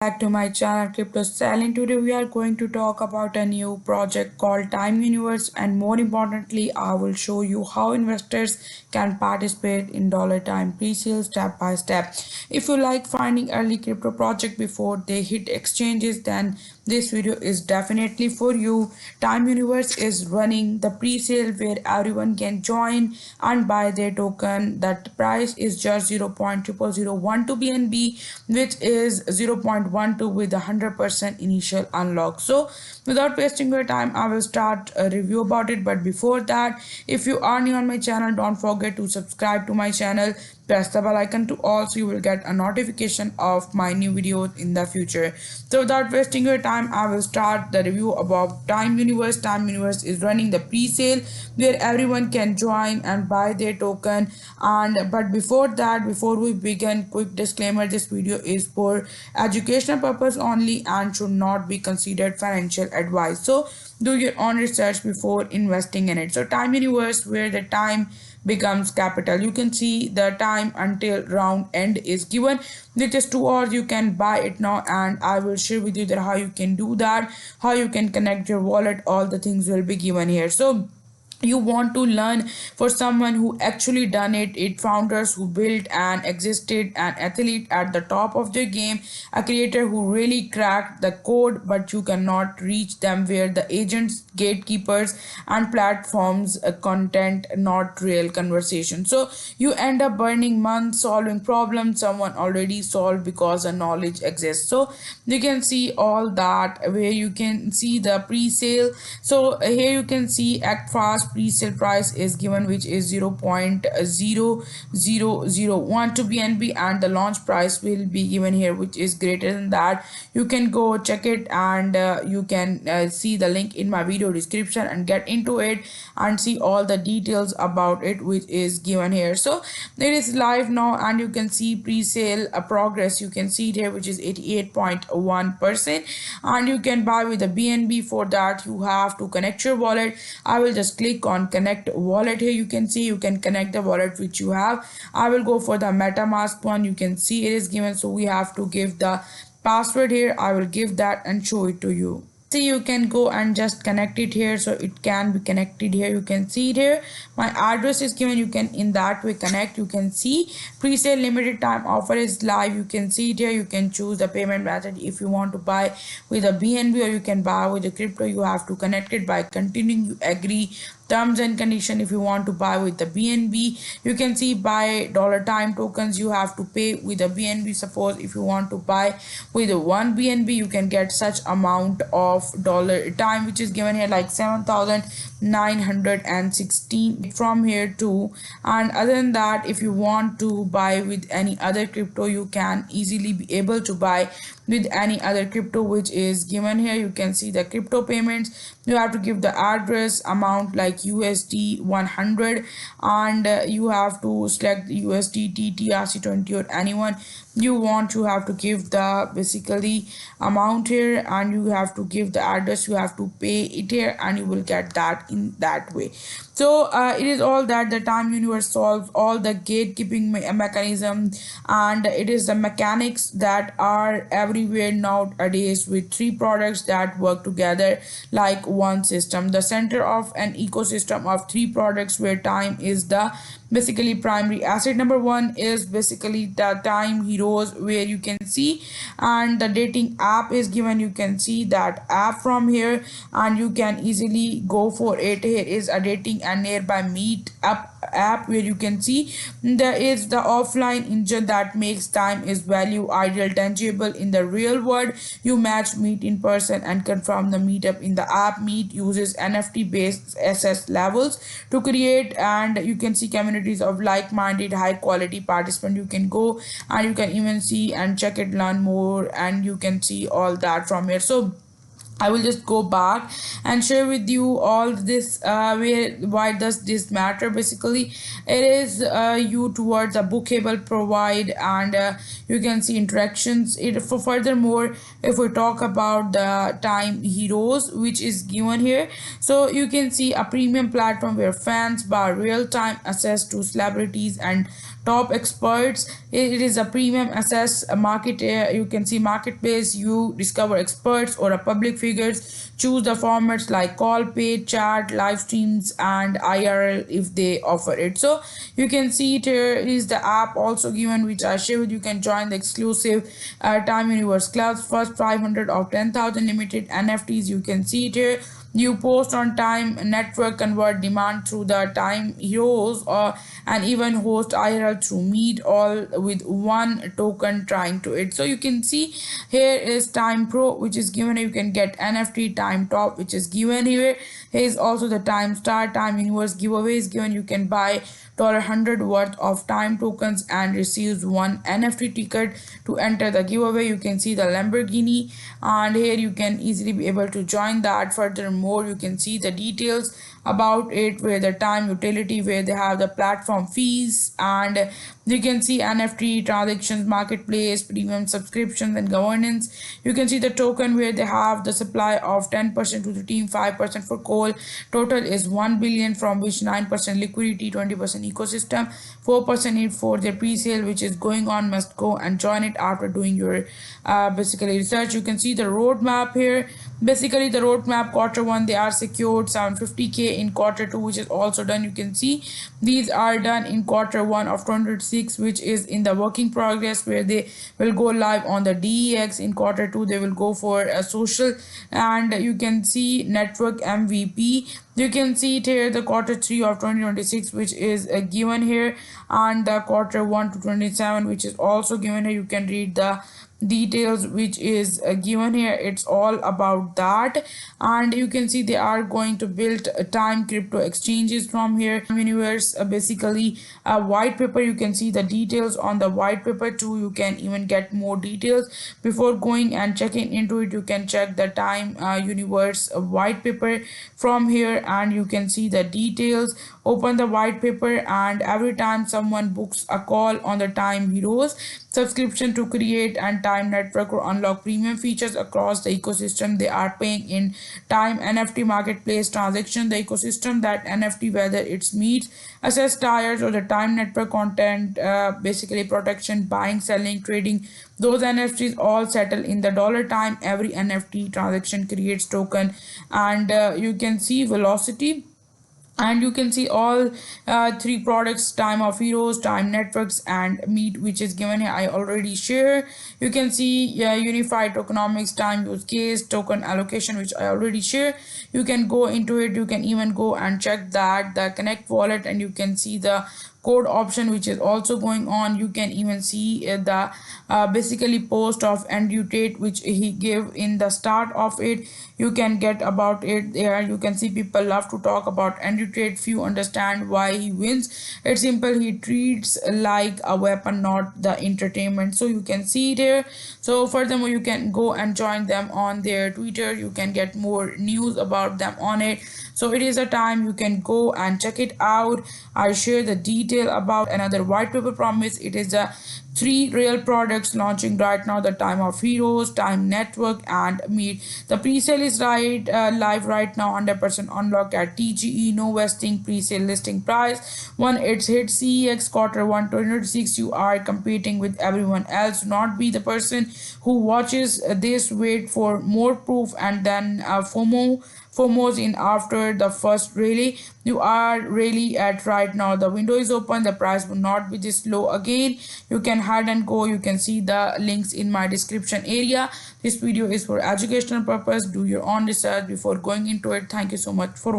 back to my channel Crypto Stallion. Today we are going to talk about a new project called Time Universe, and more importantly I will show you how investors can participate in dollar time pre-sale step by step. If you like finding early crypto project before they hit exchanges, then this video is definitely for you. Time Universe is running the pre-sale where everyone can join and buy their token. That price is just 0.0012 BNB, which is 0.12 with a 100% initial unlock. So without wasting your time, I will start a review about it. But before that, if you are new on my channel, don't forget to subscribe to my channel. Press the bell icon to all so you will get a notification of my new videos in the future. So without wasting your time, I will start the review about Time Universe. Time Universe is running the pre-sale where everyone can join and buy their token. And but before that, before we begin, quick disclaimer: this video is for educational purpose only and should not be considered financial advice. So do your own research before investing in it. So Time Universe, where the time becomes capital. You can see the time until round end is given, which is 2 hours. You can buy it now, and I will share with you that how you can do that, how you can connect your wallet. All the things will be given here. So you want to learn for someone who actually done it founders who built and existed, an athlete at the top of their game, a creator who really cracked the code but you cannot reach them, where the agents, gatekeepers and platforms content, not real conversation. So you end up burning months solving problems someone already solved because the knowledge exists. So you can see all that, where you can see the pre-sale. So here you can see act fast pre-sale price is given, which is 0.00012 to BNB, and the launch price will be given here, which is greater than that. You can go check it, and you can see the link in my video description and get into it and see all the details about it, which is given here. So it is live now, and you can see pre-sale progress. You can see it here, which is 88.1%, and you can buy with the BNB. For that you have to connect your wallet. I will just click on connect wallet. Here you can see you can connect the wallet which you have. I will go for the MetaMask one. You can see it is given, so we have to give the password here. I will give that and show it to you. See, you can go and just connect it here, so it can be connected here. You can see it here, my address is given. You can in that way connect. You can see pre-sale limited time offer is live. You can see it here. You can choose the payment method if you want to buy with a BNB, or you can buy with the crypto. You have to connect it by continuing. You agree terms and condition. If you want to buy with the BNB, you can see buy dollar time tokens. You have to pay with a BNB. Suppose if you want to buy with a 1 BNB, you can get such amount of dollar time, which is given here, like 7,916 from here too. And other than that, if you want to buy with any other crypto, you can easily be able to buy with any other crypto, which is given here. You can see the crypto payments. You have to give the address amount like USD 100, and you have to select USDT, TRC20 or anyone you want. You have to give the basically amount here, and you have to give the address. You have to pay it here, and you will get that in that way. So it is all that the Time Universe solves all the gatekeeping mechanism, and it is the mechanics that are everywhere nowadays, with three products that work together like one system, the center of an ecosystem of three products, where time is the basically primary asset. Number one is basically the Time Heroes, where you can see, and the dating app is given. You can see that app from here, and you can easily go for it. Here is a dating and nearby meet up app, where you can see there is the offline engine that makes time is value ideal tangible in the real world. You match meet in person and confirm the meetup in the app. Meet uses NFT based SS levels to create, and you can see communities of like-minded high quality participants. You can go and you can even see and check it, learn more, and you can see all that from here. So I will just go back and share with you all this, where why does this matter. Basically it is you towards a bookable provide, and you can see interactions it for. Furthermore, if we talk about the Time Heroes, which is given here, so you can see a premium platform where fans buy real-time access to celebrities and top experts. It is a premium access a market. You can see marketplace. You discover experts or a public figures. Choose the formats like call, paid, chat, live streams, and IRL if they offer it. So you can see it here is the app also given which I share with you. Can join the exclusive Time Universe clubs. First 500 of 10,000 limited NFTs. You can see it here. You post on Time Network, convert demand through the Time Heroes, and even host IRL through Meet, all with one token trying to it. So you can see here is Time Pro, which is given. You can get NFT Time Top, which is given here. Here is also the Time Star, Time Universe giveaways given. You can buy $100 worth of time tokens and receives one NFT ticket to enter the giveaway. You can see the Lamborghini, and here you can easily be able to join that. Furthermore, you can see the details about it, where the time utility, where they have the platform fees, and you can see NFT transactions, marketplace, premium subscriptions, and governance. You can see the token where they have the supply of 10% to the team, 5% for coal. Total is 1 billion, from which 9% liquidity, 20% ecosystem, 4% in for their pre-sale, which is going on. Must go and join it after doing your basically research. You can see the roadmap here. Basically the roadmap, quarter 1 they are secured 750k, in quarter 2 which is also done. You can see these are done in quarter 1 of 2026, which is in the working progress, where they will go live on the DEX. In quarter 2 they will go for a social, and you can see network MVP. You can see it here, the quarter 3 of 2026, which is given here, and the quarter 1 to 27, which is also given here. You can read the details which is given here. It's all about that. And you can see they are going to build time crypto exchanges from here. Universe basically a white paper. You can see the details on the white paper too. You can even get more details before going and checking into it. You can check the Time Universe white paper from here, and you can see the details. Open the white paper, and every time someone books a call on the Time Heroes subscription to create and Time Network or unlock premium features across the ecosystem, they are paying in Time NFT marketplace transaction. The ecosystem that NFT, whether it's meets, assess tires, or the Time Network content, basically protection, buying, selling, trading, those NFTs all settle in the dollar time. Every NFT transaction creates token, and you can see velocity, and you can see all three products: Time of Heroes, Time Networks, and Meet, which is given here. I already share. You can see unified tokenomics, time use case, token allocation, which I already share. You can go into it. You can even go and check that the Connect wallet, and you can see the code option which is also going on. You can even see the basically post of Andrew Tate, which he gave in the start of it. You can get about it there. You can see people love to talk about Andrew Tate. Few understand why he wins. It's simple, he treats like a weapon, not the entertainment. So you can see it here. So furthermore, you can go and join them on their Twitter. You can get more news about them on it. So it is a time you can go and check it out. I share the detail about another white paper promise. It is a three real products launching right now: the Time of Heroes, Time Network, and Meet. The pre-sale is live right now, 100% unlock at TGE, no vesting, pre-sale listing price. When it's hit CEX quarter 1 2026, you are competing with everyone else. Do not be the person who watches this, wait for more proof, and then FOMOs in after the first rally. You are really at right now. The window is open. The price will not be this low again. You can head and go. You can see the links in my description area. This video is for educational purpose. Do your own research before going into it. Thank you so much for